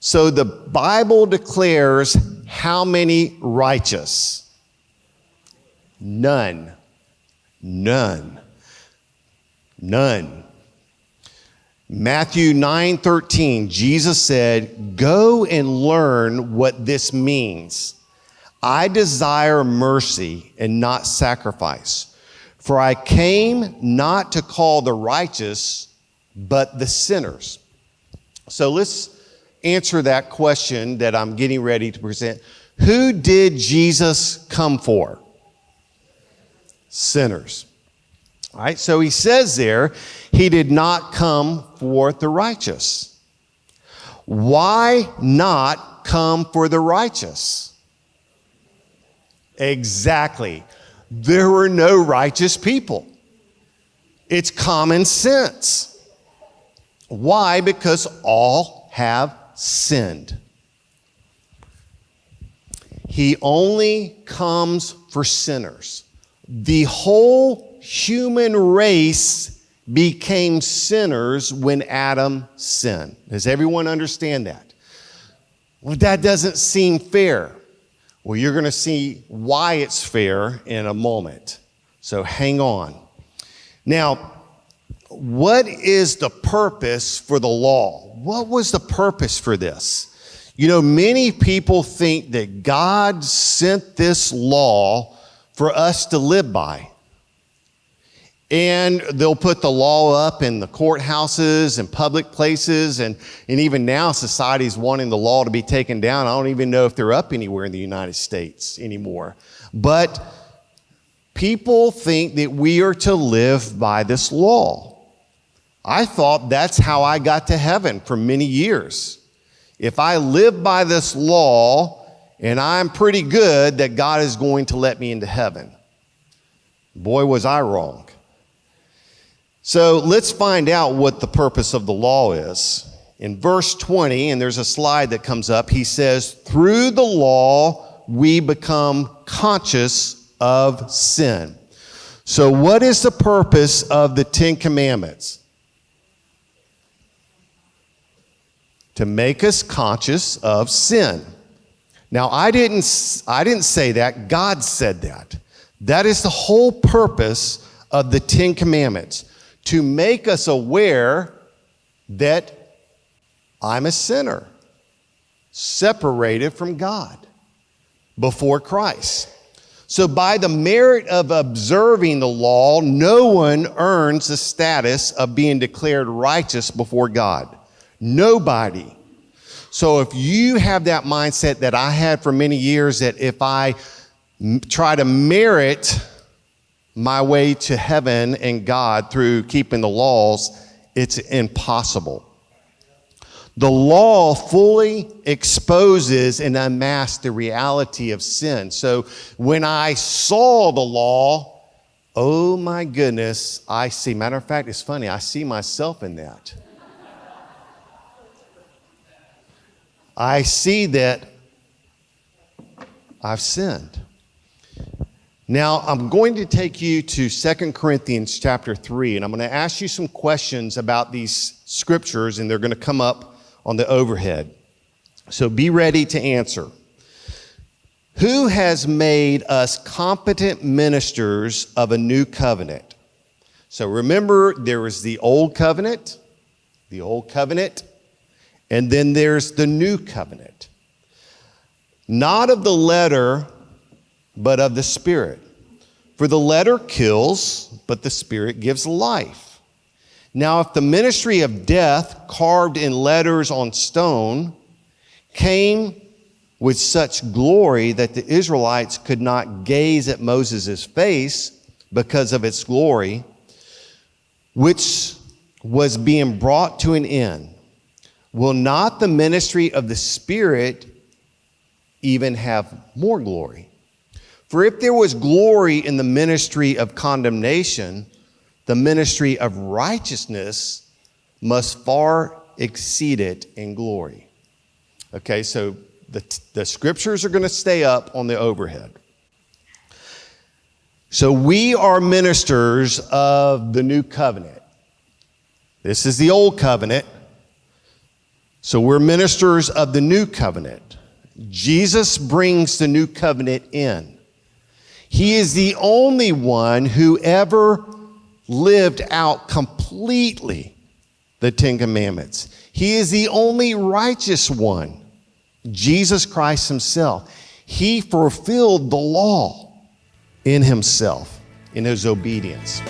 So the Bible declares how many righteous? None. None. None. Matthew 9:13, Jesus said, "Go and learn what this means. I desire mercy and not sacrifice, for I came not to call the righteous, but the sinners." So let's answer that question that I'm getting ready to present. Who did Jesus come for? Sinners. All right, so he says there, he did not come for the righteous. Why not come for the righteous? Exactly. There were no righteous people. It's common sense. Why? Because all have sinned. He only comes for sinners. The whole human race became sinners when Adam sinned. Does everyone understand that? Well, that doesn't seem fair. Well, you're going to see why it's fair in a moment. So hang on. Now, what is the purpose for the law? What was the purpose for this? You know, many people think that God sent this law for us to live by. And they'll put the law up in the courthouses and public places. And even now, society's wanting the law to be taken down. I don't even know if they're up anywhere in the United States anymore. But people think that we are to live by this law. I thought that's how I got to heaven for many years. If I live by this law and I'm pretty good, that God is going to let me into heaven. Boy, was I wrong. So let's find out what the purpose of the law is. In verse 20, and there's a slide that comes up, he says, through the law, we become conscious of sin. So what is the purpose of the Ten Commandments? To make us conscious of sin. Now, I didn't say that. God said that. That is the whole purpose of the Ten Commandments. To make us aware that I'm a sinner, separated from God before Christ. So by the merit of observing the law, no one earns the status of being declared righteous before God. Nobody. So if you have that mindset that I had for many years, that if I try to merit my way to heaven and God through keeping the laws, it's impossible. The law fully exposes and unmasks the reality of sin. So when I saw the law, oh my goodness, I see. Matter of fact, it's funny, I see myself in that. I see that I've sinned. Now, I'm going to take you to 2 Corinthians chapter 3, and I'm going to ask you some questions about these scriptures, and they're going to come up on the overhead. So be ready to answer. Who has made us competent ministers of a new covenant? So remember, there was the old covenant, and then there's the new covenant. Not of the letter, but of the Spirit. For the letter kills, but the Spirit gives life. Now, if the ministry of death, carved in letters on stone, came with such glory that the Israelites could not gaze at Moses' face because of its glory, which was being brought to an end, will not the ministry of the Spirit even have more glory? For if there was glory in the ministry of condemnation, the ministry of righteousness must far exceed it in glory. Okay, so the scriptures are going to stay up on the overhead. So we are ministers of the new covenant. This is the old covenant. So we're ministers of the new covenant. Jesus brings the new covenant in. He is the only one who ever lived out completely the Ten Commandments. He is the only righteous one, Jesus Christ himself. He fulfilled the law in himself, in his obedience.